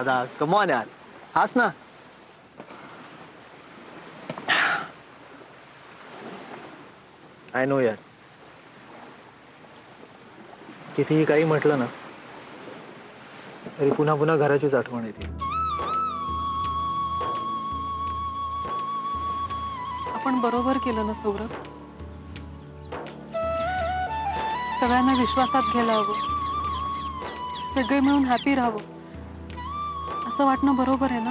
Radha come on यार, हास ना. आय नो यार, कितीही काही म्हटलं ना तरी पुन्हा पुन्हा घराचीच आठवण येते. आपण बरोबर केलं ना सौरभ. सगळ्यांना विश्वासात घ्यायला हवं, सगळे मिळून हॅपी राहावं असं वाटणं बरोबर आहे ना.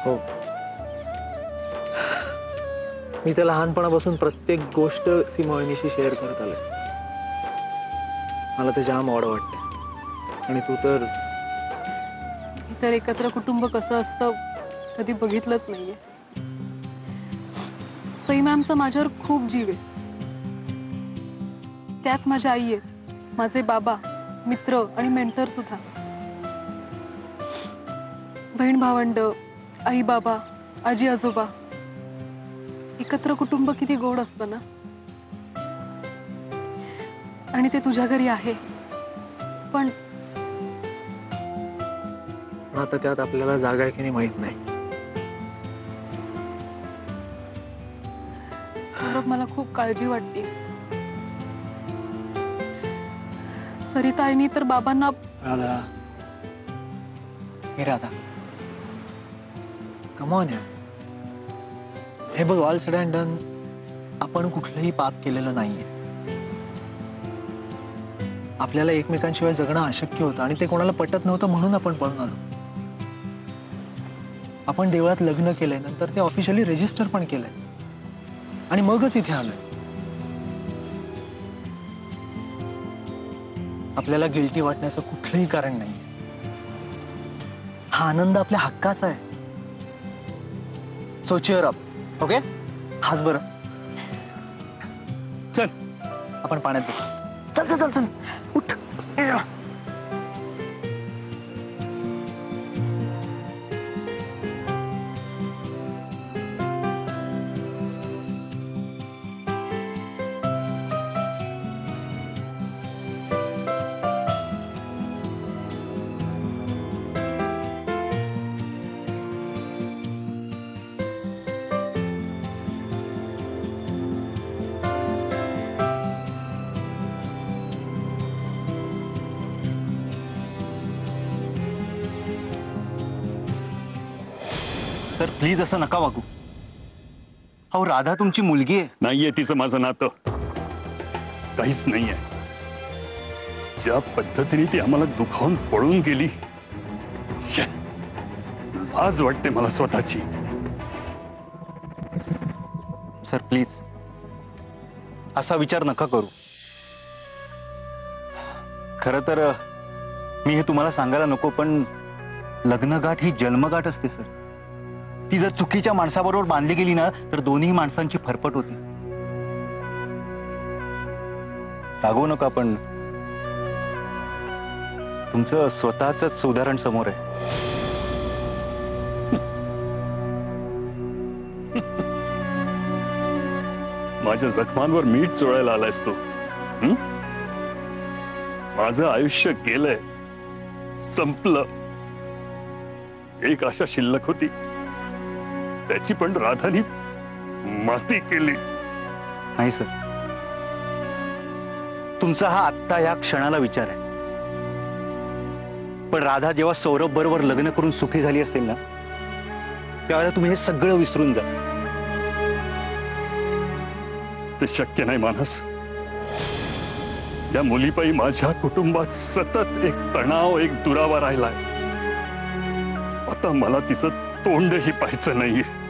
हो, मी तर लहानपणापासून प्रत्येक गोष्ट सी मोहिनीशी शेअर करत आलोय. मला ते जाम आवड वाटते. आणि तू तर तर एकत्र कुटुंब कसं असतं कधी बघितलंच नाहीये. सई मॅमचा माझ्यावर खूप जीव आहे. त्याच माझ्या आई आहेत, माझे बाबा, मित्र आणि मेंटर सुद्धा. बहीण भावंड, आई बाबा, आजी आजोबा, एकत्र कुटुंब किती गोड असतं ना. आणि ते तुझ्या घरी आहे, पण आता त्यात आपल्याला जागा आहे की नाही माहित नाही. सौरभ, मला खूप काळजी वाटते. सरिता आईनी तर बाबांना. राधा, हे राधा कम ऑन यार. हे बघ, ऑल सेड अँड डन आपण कुठलंही पाप केलेलं नाहीये. आपल्याला एकमेकांशिवाय जगणं अशक्य होतं आणि ते कोणाला पटत नव्हतं म्हणून आपण पळून आलो. आपण देवळात लग्न केलंय, नंतर ते ऑफिशियली रजिस्टर पण केलंय आणि मगच इथे आलोय. आपल्याला गिल्टी वाटण्याचं कुठलंही कारण नाही. हा आनंद आपल्या हक्काचा आहे. So chair up, okay? हाच बरं. चल आपण पाण्यात जाऊ. चल चल चल चल, उठ. सर प्लीज असं नका वागू. अहो राधा तुमची मुलगी आहे. नाहीये तिचं माझं नातं, काहीच नाहीये. ज्या पद्धतीने ती आम्हाला दुखावून पळून गेली, लाज वाटते मला स्वतःची. सर प्लीज असा विचार नका करू. खरं तर मी हे तुम्हाला सांगायला नको, पण लग्नगाठ ही जन्मगाठ असते सर. ती जर चुकीच्या माणसाबरोबर बांधली गेली ना तर दोन्ही माणसांची फरफट होते. रागवू नका, पण तुमचं स्वतःच उदाहरण समोर आहे. माझ्या जखमांवर मीठ चोळायला आलायस तू. माझं आयुष्य गेलंय, संपलं. एक आशा शिल्लक होती, त्याची पण राधानी माती केली. नाही सर, तुमचा हा आत्ता या क्षणाला विचार आहे, पण राधा जेव्हा सौरभ बरोबर लग्न करून सुखी झाली असेल ना, त्यावेळेला तुम्ही हे सगळं विसरून जा. ते शक्य नाही मानस. या मुलीपायी माझ्या कुटुंबात सतत एक तणाव, एक दुरावा राहिलाय. आता मला तिचं तोंडही पाहायचं नाहीये.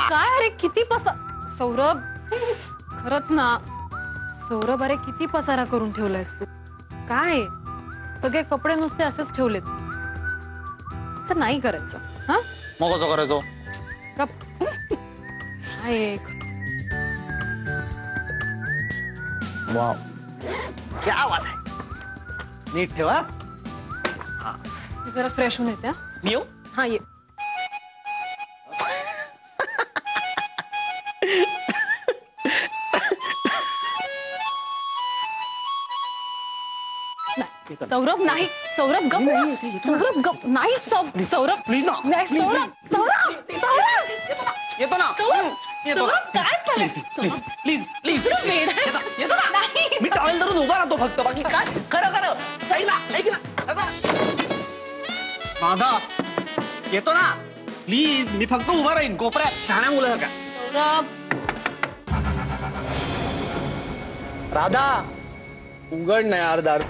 काय अरे किती सौरभ, खरंच ना सौरभ, अरे किती पसारा करून ठेवलायस तू. काय सगळे कपडे नुसते असेच ठेवलेत. तर नाही करायचं. हा मग कसं करायचो? गप. ऐक, वाव, क्या बात आहे. नीट ठेवा. मी जरा फ्रेश होऊन येते. हा? मी येऊ? हा ये. नाही, सौरभ नाही. सौरभ गप ना. सौरभ गप नाही. सौरभ प्लीज ना. नाही. सौरभ सौरभ येतो ना. सौरभ येतो ना. सौरभ काय झालंय? प्लीज प्लीज प्लीज तुला वेड आहे? येतो ना. नाही. मी टॉवेल धरून उभा राहतो फक्त, बाकी काय. खरं खरं ऐक ना, ऐक ना. राधा, येतो ना. प्लीज, मी फक्त उभा राहीन कोपऱ्यात शहाण्या मुलं का. सौरभ राधा उघड ना यार दार.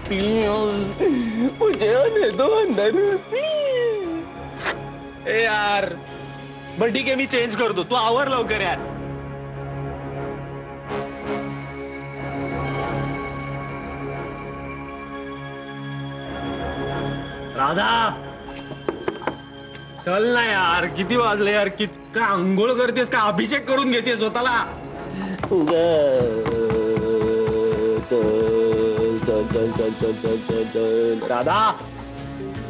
मुझे आने दो अंदर प्लीज. ए यार, बरं ठीक आहे, मी चेंज करतो. तू आवर लवकर यार. राधा, चल ना यार. किती वाजले यार. का आंघोळ करतेस का अभिषेक करून घेतेस स्वतःला? चल चल चल चल चल चल चल. राधा,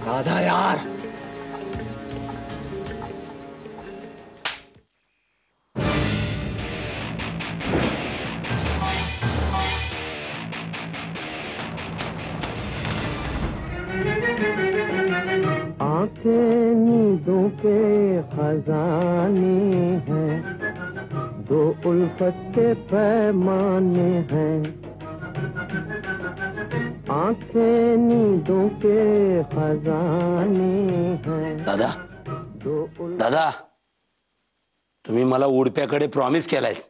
राधा यार. आंखें नींदों के खजाने हैं, दो उल्फत के पैमाने हैं. आंखें नींदों के खजाने हैं. दादा, दो उल्फत. दादा, तुम्ही मला उडप्याकडे प्रॉमिस केलाय.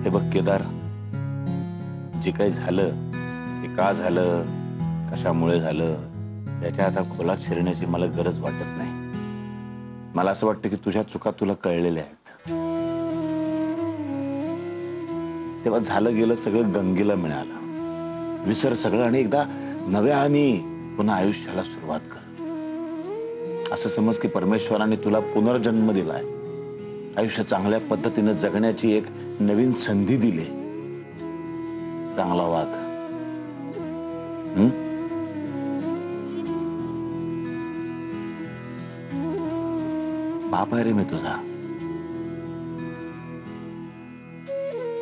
हे बघ केदार, जे काही झालं ते का झालं, कशामुळे झालं, त्याच्या आता खोलात शिरण्याची मला गरज वाटत नाही. मला असं वाटतं की तुझ्या चुका तुला कळलेल्या आहेत. तेव्हा झालं गेलं सगळं गंगेला मिळालं. विसर सगळं आणि एकदा नव्याने पुन्हा आयुष्याला सुरुवात कर. असं समज की परमेश्वराने तुला पुनर्जन्म दिलाय. आयुष्य चांगल्या पद्धतीने जगण्याची एक नवीन संधी दिली. चांगला वाग. बाप आहे रे मी तुझा.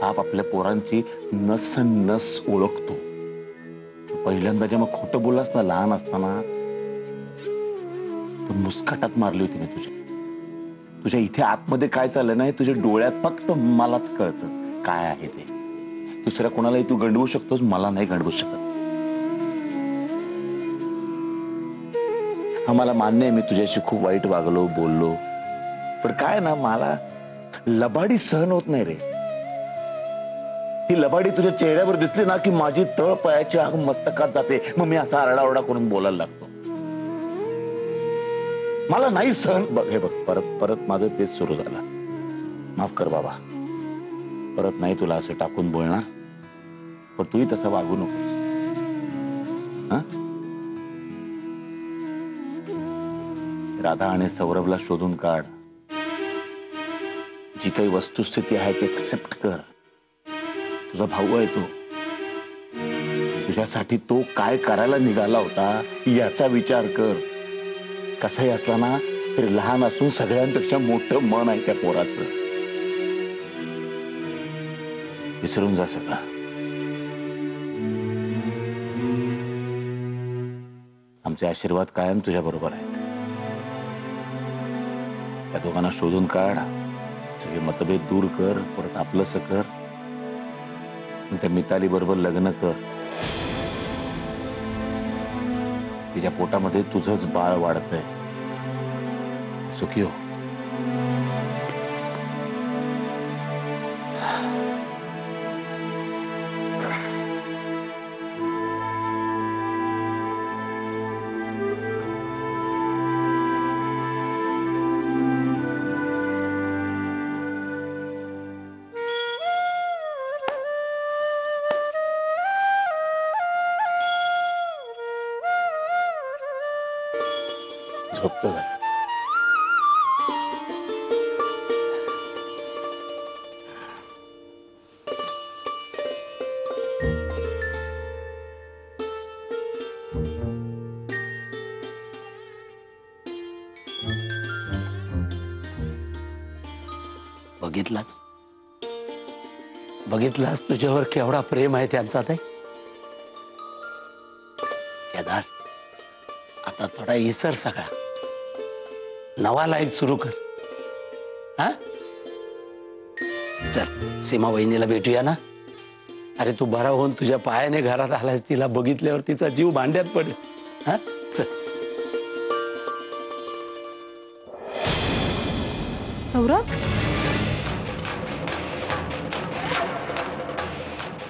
बाप आपल्या पोरांची नस नस ओळखतो. पहिल्यांदा जेव्हा खोटं बोललास ना लहान असताना, तर मुस्काटात मारली होती मी तुझ्या इथे आतमध्ये काय चाललं नाही तुझ्या डोळ्यात फक्त मलाच कळतं काय आहे ते. दुसऱ्या कोणालाही तू गंडवू शकतोस, मला नाही गंडवू शकत. हा मला मान्य आहे, मी तुझ्याशी खूप वाईट वागलो, बोललो, पण काय ना मला लबाडी सहन होत नाही रे. ही लबाडी तुझ्या चेहऱ्यावर दिसली ना की माझी तळ पायाची आग मस्तकात जाते. मग मी असा आरडाओरडा करून बोलायला लागतो. मला नाही सहन. बघ हे बघ, परत परत माझं तेच सुरू झालं. माफ कर बाबा, परत नाही तुला असं टाकून बोलणार, पण तूही तसं वागू नकोस. राधा आणि सौरभला शोधून काढ. जी काही वस्तुस्थिती आहे ती एक्सेप्ट कर. तुझा भाऊ आहे तो. तुझ्यासाठी तो काय करायला निघाला होता याचा विचार कर. कसंही असला ना तरी लहान असून सगळ्यांपेक्षा मोठं मन आहे त्या पोराचं. विसरून जा सगळं. आमचे आशीर्वाद कायम तुझ्या बरोबर आहेत. त्या दोघांना शोधून काढ, सगळे मतभेद दूर कर, परत आपलंसं कर. त्या मिताली बरोबर लग्न कर. तिच्या पोटामध्ये तुझंच बाळ वाढतंय. सुखी हो. झोपतो का? बघितलास तुझ्यावर केवढा प्रेम आहे त्यांचा ते. केदार, आता थोडा इसर सगळा, नवा लाईफ सुरू कर. हा, चल सीमा वहिनीला भेटूया ना. अरे तू बरा होऊन तुझ्या पायाने घरात आलास, तिला बघितल्यावर तिचा जीव भांड्यात पडेल. हा, चल. सौरभ,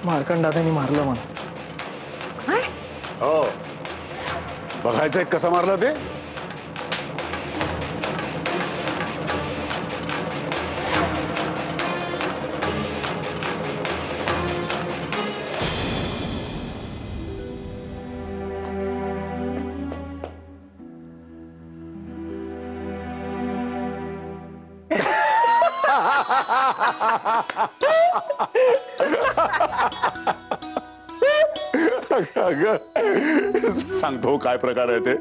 मार्कंड दादांनी मारलं मला. काय? हो, बघायचंय कसं मारलं ते. सांगतो काय प्रकार आहे ते.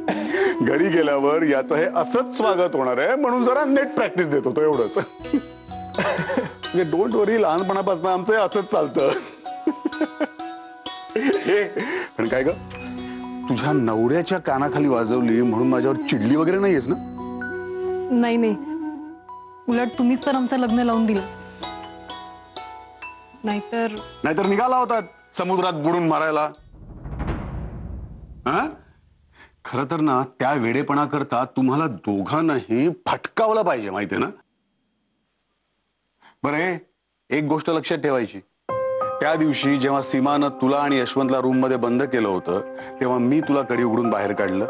घरी गेल्यावर याचं हे असंच स्वागत होणार आहे म्हणून जरा नेट प्रॅक्टिस देत होतो एवढंच. डोंट वरी, लहानपणापासून आमचं हे असंच चालतं. हे पण काय ग, तुझ्या नवऱ्याच्या कानाखाली वाजवली म्हणून माझ्यावर चिडली वगैरे नाहीयेस ना? नाही नाही, उलट तुम्हीच तर आमचं लग्न लावून दिलं. नाहीतर निघाला होता समुद्रात बुडून मारायला. खर तर ना, त्या वेडेपणा करता तुम्हाला दोघांनाही फटकावलं पाहिजे, माहितीये ना. बरं, एक गोष्ट लक्षात ठेवायची. त्या दिवशी जेव्हा सीमानं तुला आणि यशवंतला रूम मध्ये बंद केलं होतं, तेव्हा मी तुला कडी उघडून बाहेर काढलं.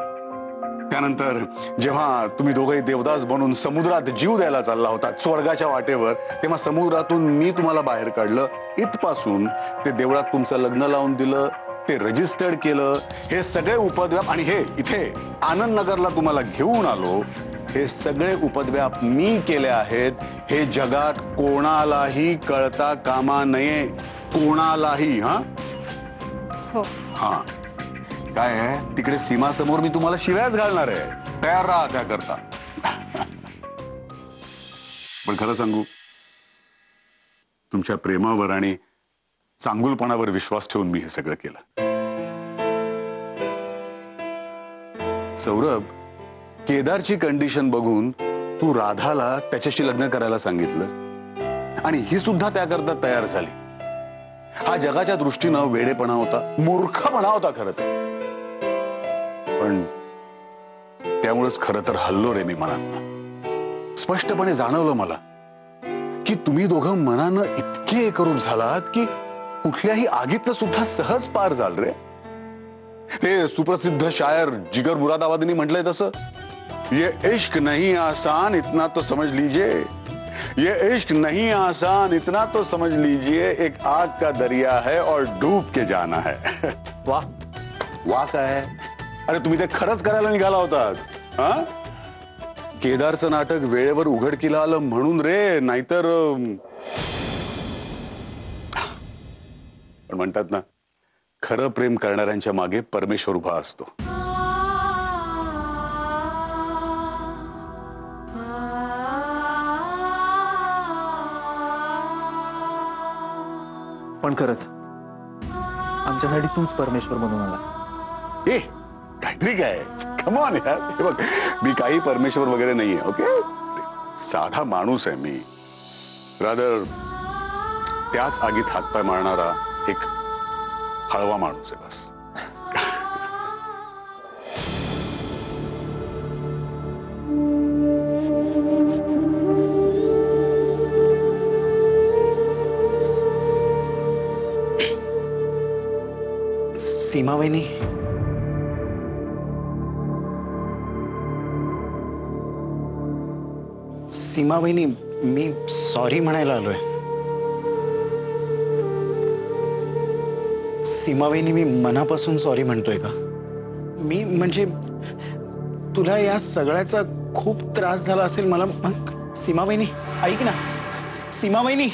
त्यानंतर जेव्हा तुम्ही दोघंही देवदास बनून समुद्रात जीव द्यायला चालला होता स्वर्गाच्या वाटेवर, तेव्हा समुद्रातून मी तुम्हाला बाहेर काढलं. इथपासून ते देवळात तुमचं लग्न लावून दिलं, ते रजिस्टर्ड केलं. हे सगळे उपद्व्याप, आणि हे इथे आनंद नगरला तुम्हाला घेऊन आलो, हे सगळे उपद्व्याप मी केले आहेत. हे जगात कोणालाही कळता कामा नये, कोणालाही. हो, हा, काय आहे तिकडे सीमासमोर मी तुम्हाला शिव्याच घालणार आहे. तयार राहा त्याकरता. पण खरं सांगू, तुमच्या प्रेमावर आणि चांगुलपणावर विश्वास ठेवून मी हे सगळं केलं. सौरभ, केदारची कंडिशन बघून तू राधाला त्याच्याशी लग्न करायला सांगितलं आणि ही सुद्धा त्याकरता तयार झाली. हा जगाच्या दृष्टीनं वेडेपणा होता, मूर्खपणा होता खरं तर. पण त्यामुळेच खरं तर हल्लो रे मी मनात. स्पष्टपणे जाणवलं मला की तुम्ही दोघं मनानं इतके एकरूप झालात की कुठल्याही आगीतलं सुद्धा सहज पार झाल रे. ते सुप्रसिद्ध शायर जिगर मुरादाबादनी म्हटलंय तसं, ये इश्क नहीं आसान इतना तो समझ लीजिए, ये इश्क नहीं आसान इतना तो समझ लीजिए, एक आग का दरिया है और डूब के जाना है. वाह वाह, काय अरे तुम्ही ते खरंच करायला निघाला होतात. हा, केदारचं नाटक वेळेवर उघडकीला आलं म्हणून रे, नाहीतर. पण म्हणतात ना, खरं प्रेम करणाऱ्यांच्या मागे परमेश्वर उभा असतो. पण खरंच आमच्यासाठी तूच परमेश्वर बनून आला. ए, काहीतरी काय, कमॉन यार. हे बघ, मी काही परमेश्वर वगैरे नाहीये. ओके, साधा माणूस आहे मी. रादर त्याच आगीत हातपाय मारणारा एक हळवा माणूस आहे बस. सीमा वहिनी, सीमा वहिनी, मी सॉरी म्हणायला आलोय. सीमा वहिनी, मी मनापासून सॉरी म्हणतोय का? मी म्हणजे तुला या सगळ्याचा खूप त्रास झाला असेल मला. मग सीमाबाईनी ऐक ना, सीमाबाईनी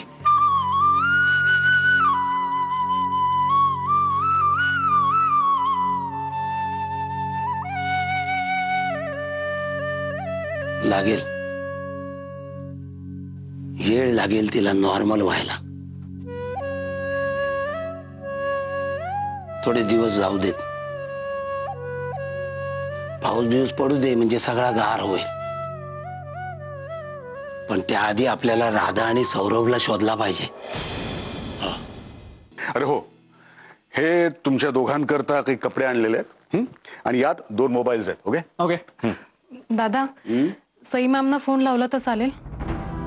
लागेल, वेळ लागेल तिला नॉर्मल व्हायला. थोडे दिवस जाऊ देत, पाऊस बिऊस पडू दे, म्हणजे सगळा गार होईल. पण त्याआधी आपल्याला राधा आणि सौरभला शोधला पाहिजे. अरे हो, हे तुमच्या दोघांकरता काही कपडे आणलेले आहेत आणि यात 2 मोबाईल्स आहेत. Okay okay. दादा, सई मॅमना फोन लावला तर चालेल?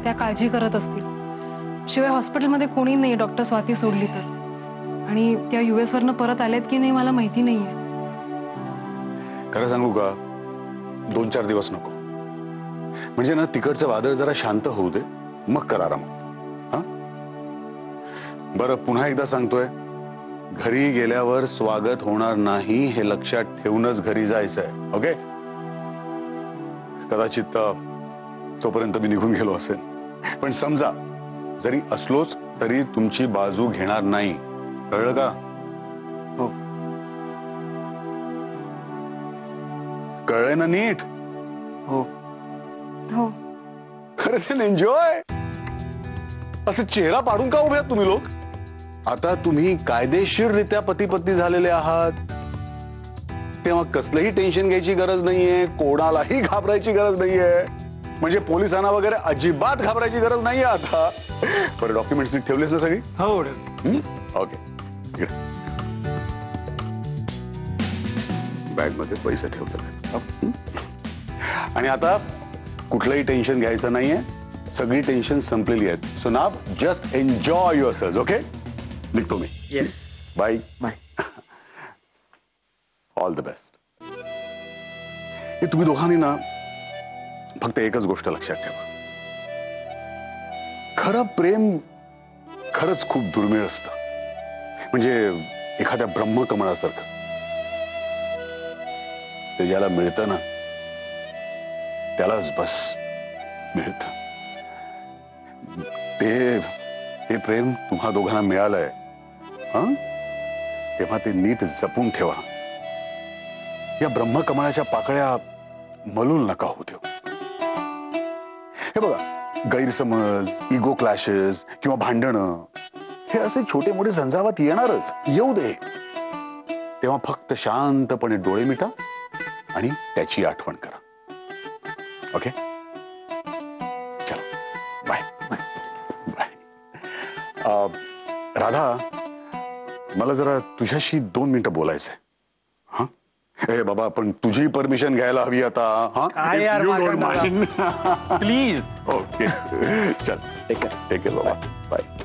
त्या काळजी करत असतील. शिवाय हॉस्पिटलमध्ये कोणी नाही डॉक्टर स्वाती सोडली तर. आणि त्या US वरनं परत आल्यात की नाही मला माहिती नाहीये. खरं सांगू का, 2-4 दिवस नको. म्हणजे ना तिकडचं वादळ जरा शांत होऊ दे, मग कर आरामात. हा बरं, पुन्हा एकदा सांगतोय, घरी गेल्यावर स्वागत होणार नाही हे लक्षात ठेवूनच घरी जायचंय. ओके. कदाचित तोपर्यंत मी निघून गेलो असेल, पण समजा जरी असलोच तरी तुमची बाजू घेणार नाही. कळलं का? हो. कळलंय ना नीट? हो. हो. खरंच एन्जॉय. असं चेहरा पाडून का उभे आहात तुम्ही लोक? आता तुम्ही कायदेशीररित्या पती पत्नी झालेले आहात, तेव्हा कसलंही टेन्शन घ्यायची गरज नाहीये, कोणालाही घाबरायची गरज नाहीये. म्हणजे पोलिसांना वगैरे अजिबात घाबरायची गरज नाहीये आता. बरं, डॉक्युमेंट्स ठेवलेस ना सगळी? हो. ओके. बॅग मध्ये पैसे ठेवले. आणि आता कुठलंही टेन्शन घ्यायचं नाहीये, सगळी टेन्शन संपलेली आहेत. So now just enjoy yourself. Okay. निघतो मी. Yes. Bye. Bye. All the best. हे तुम्ही दोघांनी ना फक्त एकच गोष्ट लक्षात ठेवा, खरं प्रेम खरंच खूप दुर्मिळ असतं. म्हणजे एखाद्या ब्रह्मकमळासारखं. ते ज्याला मिळतं ना त्यालाच बस मिळतं. ते प्रेम तुम्हा दोघांना मिळालंय, तेव्हा ते नीट जपून ठेवा. या ब्रह्मकमळाच्या पाकळ्या मलूल नका होऊ देऊ. हे बघा, गैरसमज, इगो क्लॅशेस किंवा भांडणं हे असे छोटे मोठे झंझावात येणारच, येऊ दे. तेव्हा फक्त शांतपणे डोळे मिटा आणि त्याची आठवण करा. ओके. चलो, बाय. बाय. राधा, मला जरा तुझ्याशी 2 मिनिटं बोलायचंय. हा हे बाबा, पण तुझी परमिशन घ्यायला हवी आता. हा प्लीज. ओके. चल, टेक केअर बाबा. बाय.